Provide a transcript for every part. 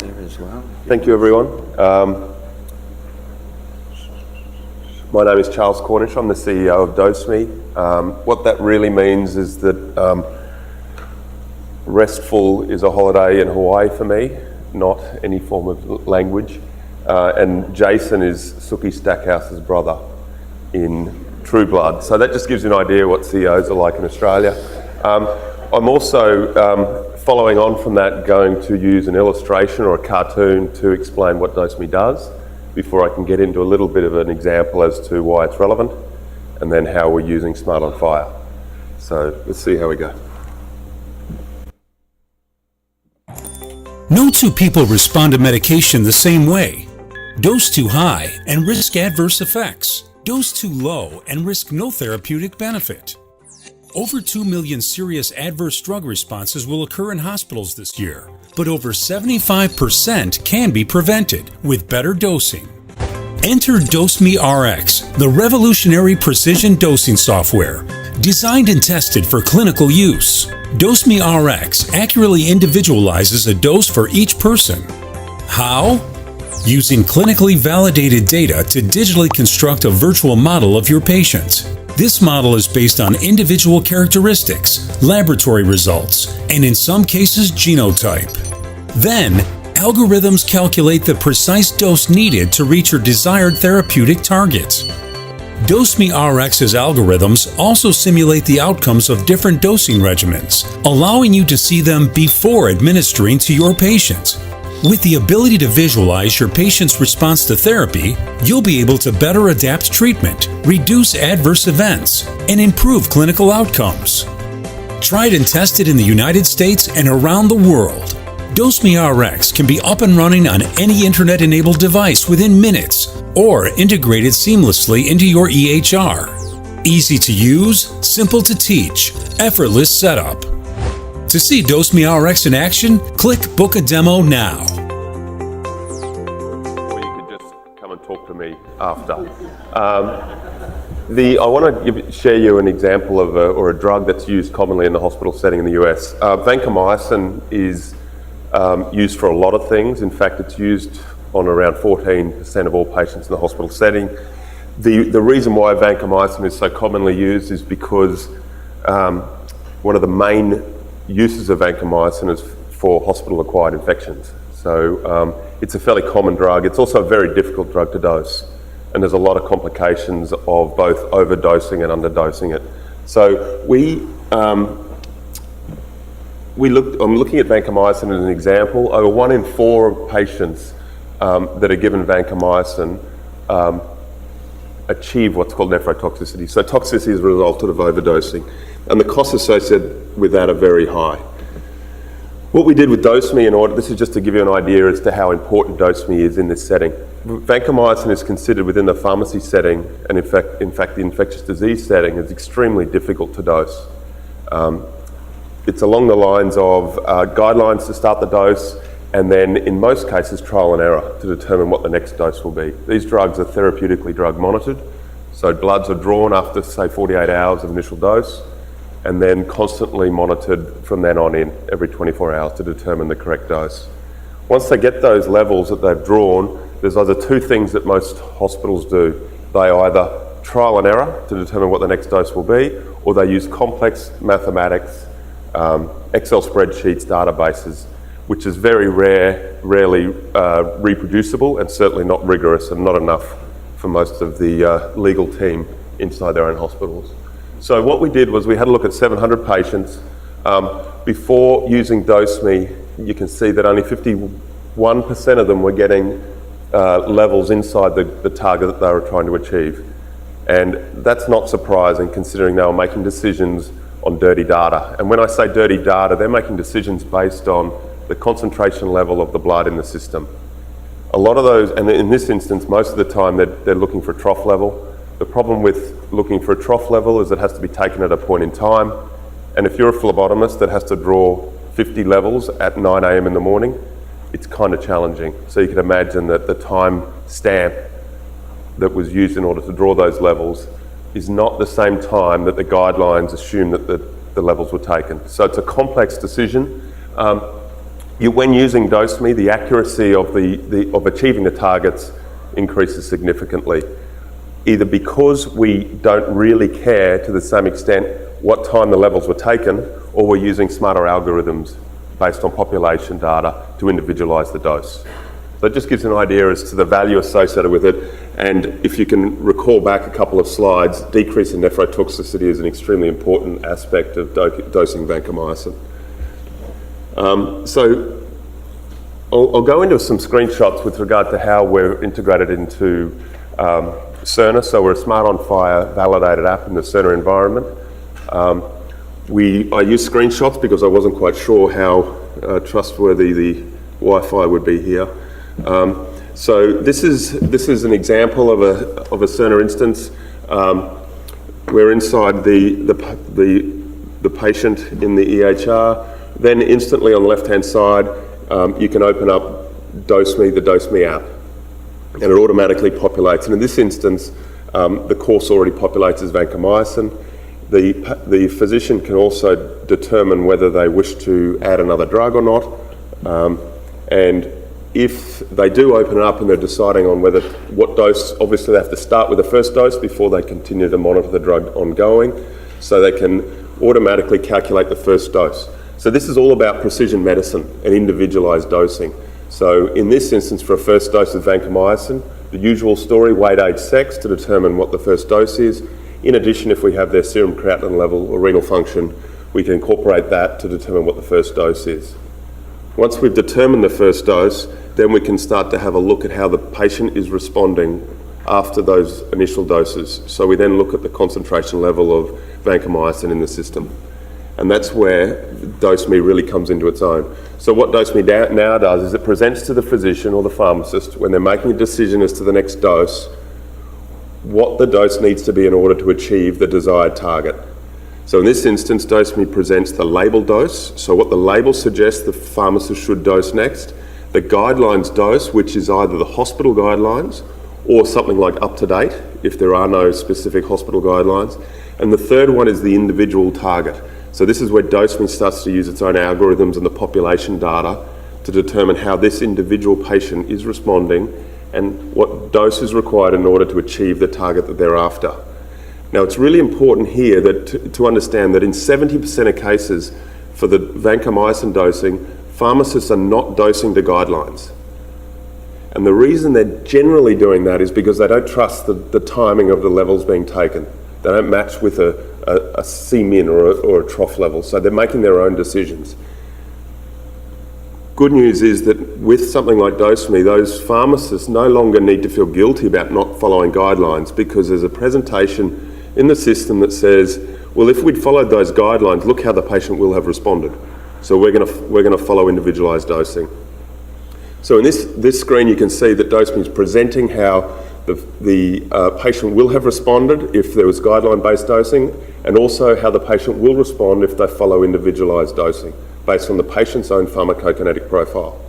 there as well. Thank you, everyone. My name is Charles Cornish. I'm the CEO of DoseMe. What that really means is that restful is a holiday in Hawaii for me, not any form of language. And Jason is Suki Stackhouse's brother in True Blood. So that just gives you an idea what CEOs are like in Australia. I'm also, following on from that, going to use an illustration or a cartoon to explain what DoseMe does before I can get into a little bit of an example as to why it's relevant and then how we're using SmartOnFire. So let's see how we go. No two people respond to medication the same way. Dose too high and risk adverse effects. Dose too low and risk no therapeutic benefit. Over 2 million serious adverse drug responses will occur in hospitals this year, but over 75% can be prevented with better dosing. Enter DoseMeRx, the revolutionary precision dosing software, designed and tested for clinical use. DoseMeRx accurately individualizes a dose for each person. How? Using clinically validated data to digitally construct a virtual model of your patient. This model is based on individual characteristics, laboratory results, and in some cases genotype. Then, algorithms calculate the precise dose needed to reach your desired therapeutic target. DoseMeRx's algorithms also simulate the outcomes of different dosing regimens, allowing you to see them before administering to your patient. With the ability to visualize your patient's response to therapy, you'll be able to better adapt treatment, reduce adverse events, and improve clinical outcomes. Tried and tested in the United States and around the world, DoseMeRx can be up and running on any internet-enabled device within minutes or integrated seamlessly into your EHR. Easy to use, simple to teach, effortless setup. To see DoseMeRx in action, click Book a Demo now. Or you could just come and talk to me after. I want to share you an example of a drug that's used commonly in the hospital setting in the US. Vancomycin is used for a lot of things. In fact, it's used on around 14% of all patients in the hospital setting. The reason why vancomycin is so commonly used is because one of the main uses of vancomycin is for hospital-acquired infections. So it's a fairly common drug. It's also a very difficult drug to dose, and there's a lot of complications of both overdosing and underdosing it. So I'm looking at vancomycin as an example. Over 1 in 4 patients that are given vancomycin achieve what's called nephrotoxicity. So toxicity is a result of overdosing, and the costs associated with that are very high. What we did with DoseMe, this is just to give you an idea as to how important DoseMe is in this setting. Vancomycin is considered within the pharmacy setting, and in fact the infectious disease setting is extremely difficult to dose. It's along the lines of guidelines to start the dose, and then in most cases trial and error to determine what the next dose will be. These drugs are therapeutically drug monitored, so bloods are drawn after say 48 hours of initial dose, and then constantly monitored from then on in every 24 hours to determine the correct dose. Once they get those levels that they've drawn, there's either 2 things that most hospitals do. They either trial and error to determine what the next dose will be, or they use complex mathematics, Excel spreadsheets, databases, which is very rarely reproducible, and certainly not rigorous and not enough for most of the legal team inside their own hospitals. So what we did was we had a look at 700 patients. Before using DoseMe, you can see that only 51% of them were getting levels inside the target that they were trying to achieve. And that's not surprising considering they were making decisions on dirty data. And when I say dirty data, they're making decisions based on the concentration level of the blood in the system. A lot of those, and in this instance, most of the time they're looking for trough level. The problem with looking for a trough level is it has to be taken at a point in time. And if you're a phlebotomist that has to draw 50 levels at 9 a.m. in the morning, it's kind of challenging. So you can imagine that the time stamp that was used in order to draw those levels is not the same time that the guidelines assume that the levels were taken. So it's a complex decision. When using DoseMe, the accuracy of achieving the targets increases significantly, either because we don't really care to the same extent what time the levels were taken, or we're using smarter algorithms based on population data to individualise the dose. So it just gives an idea as to the value associated with it, and if you can recall back a couple of slides, decrease in nephrotoxicity is an extremely important aspect of dosing vancomycin. So I'll go into some screenshots with regard to how we're integrated into Cerner. So we're a SmartOnFire validated app in the Cerner environment. I use screenshots because I wasn't quite sure how trustworthy the Wi-Fi would be here. So this is an example of a Cerner instance. We're inside the patient in the EHR. Then instantly on the left-hand side, you can open up DoseMe, the DoseMe app, and it automatically populates. And in this instance, the course already populates as vancomycin. The physician can also determine whether they wish to add another drug or not. And if they do open it up and they're deciding on what dose, obviously they have to start with the first dose before they continue to monitor the drug ongoing, so they can automatically calculate the first dose. So this is all about precision medicine and individualised dosing. So in this instance, for a first dose of vancomycin, the usual story, weight, age, sex, to determine what the first dose is. In addition, if we have their serum creatinine level or renal function, we can incorporate that to determine what the first dose is. Once we've determined the first dose, then we can start to have a look at how the patient is responding after those initial doses. So we then look at the concentration level of vancomycin in the system. And that's where DoseMe really comes into its own. So what DoseMe now does is it presents to the physician or the pharmacist, when they're making a decision as to the next dose, what the dose needs to be in order to achieve the desired target. So in this instance, DoseMe presents the label dose. So what the label suggests the pharmacist should dose next, the guidelines dose, which is either the hospital guidelines or something like up to date, if there are no specific hospital guidelines. And the third one is the individual target. So this is where DoseMe starts to use its own algorithms and the population data to determine how this individual patient is responding and what dose is required in order to achieve the target that they're after. Now, it's really important here that to understand that in 70% of cases for the vancomycin dosing, pharmacists are not dosing to guidelines. And the reason they're generally doing that is because they don't trust the timing of the levels being taken. They don't match with a C-min or a trough level, so they're making their own decisions. Good news is that with something like DoseMe, those pharmacists no longer need to feel guilty about not following guidelines, because there's a presentation in the system that says, well, if we'd followed those guidelines, look how the patient will have responded. So we're going to follow individualised dosing. So in this screen, you can see that DoseMe is presenting how the patient will have responded if there was guideline-based dosing, and also how the patient will respond if they follow individualised dosing, based on the patient's own pharmacokinetic profile.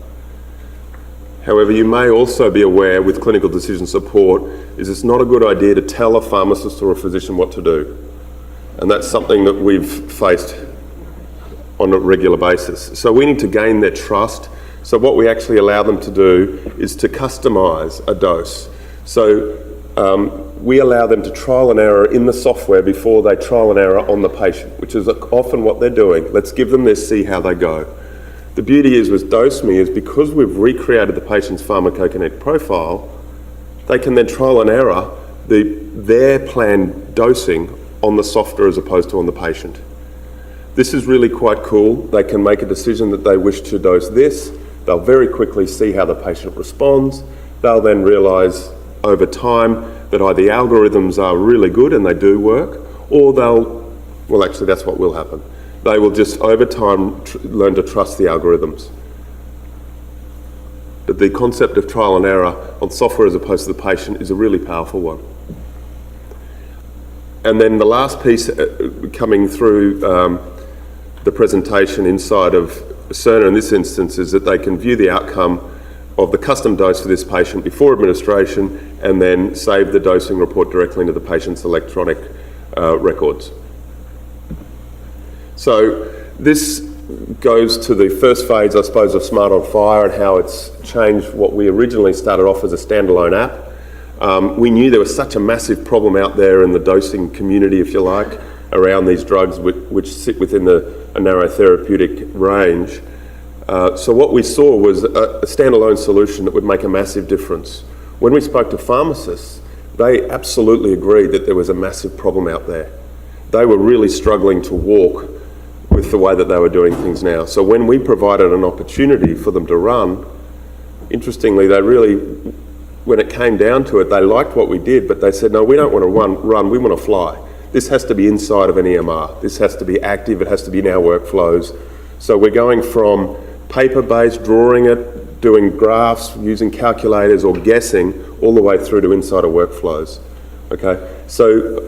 However, you may also be aware with clinical decision support is it's not a good idea to tell a pharmacist or a physician what to do. And that's something that we've faced on a regular basis. So we need to gain their trust. So what we actually allow them to do is to customise a dose. So we allow them to trial and error in the software before they trial and error on the patient, which is often what they're doing. Let's give them this, see how they go. The beauty is with DoseMe is because we've recreated the patient's pharmacokinetic profile, they can then trial and error their planned dosing on the software as opposed to on the patient. This is really quite cool. They can make a decision that they wish to dose this. They'll very quickly see how the patient responds. They'll then realise over time that either the algorithms are really good and they do work, or well actually that's what will happen. They will just over time learn to trust the algorithms. But the concept of trial and error on software as opposed to the patient is a really powerful one. And then the last piece coming through the presentation inside of Cerner in this instance is that they can view the outcome of the custom dose for this patient before administration and then save the dosing report directly into the patient's electronic records. So this goes to the first phase, I suppose, of SmartOnFire and how it's changed what we originally started off as a standalone app. We knew there was such a massive problem out there in the dosing community, if you like, around these drugs which sit within a narrow therapeutic range. So what we saw was a standalone solution that would make a massive difference. When we spoke to pharmacists, they absolutely agreed that there was a massive problem out there. They were really struggling to walk with the way that they were doing things now. So when we provided an opportunity for them to run, interestingly, they really, when it came down to it, they liked what we did, but they said, no, we don't want to run, we want to fly. This has to be inside of an EMR. This has to be active, it has to be in our workflows. So we're going from paper-based, drawing it, doing graphs, using calculators or guessing, all the way through to inside of workflows. Okay, so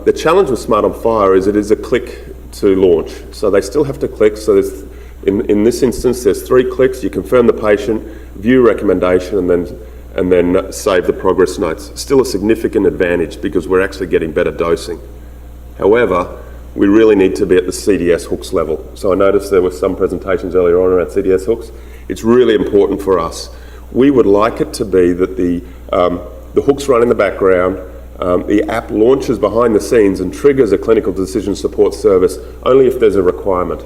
the challenge with SmartOnFire is it is a click to launch. So they still have to click. So there's, in this instance, there's 3 clicks. You confirm the patient, view recommendation, and then save the progress notes. Still a significant advantage because we're actually getting better dosing. However, we really need to be at the CDS hooks level. So I noticed there were some presentations earlier on around CDS hooks. It's really important for us. We would like it to be that the hooks run in the background, the app launches behind the scenes and triggers a clinical decision support service only if there's a requirement.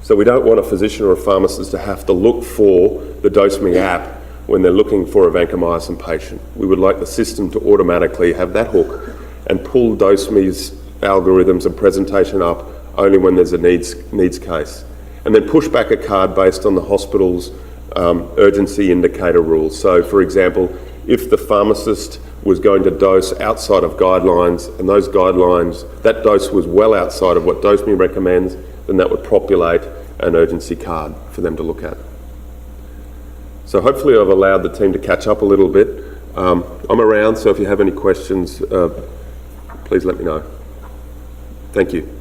So we don't want a physician or a pharmacist to have to look for the DoseMe app when they're looking for a vancomycin patient. We would like the system to automatically have that hook and pull DoseMe's algorithms and presentation up only when there's a needs case. And then push back a card based on the hospital's urgency indicator rules. So for example, if the pharmacist was going to dose outside of guidelines and those guidelines, that dose was well outside of what DoseMe recommends, then that would populate an urgency card for them to look at. So hopefully I've allowed the team to catch up a little bit. I'm around, so if you have any questions, please let me know. Thank you.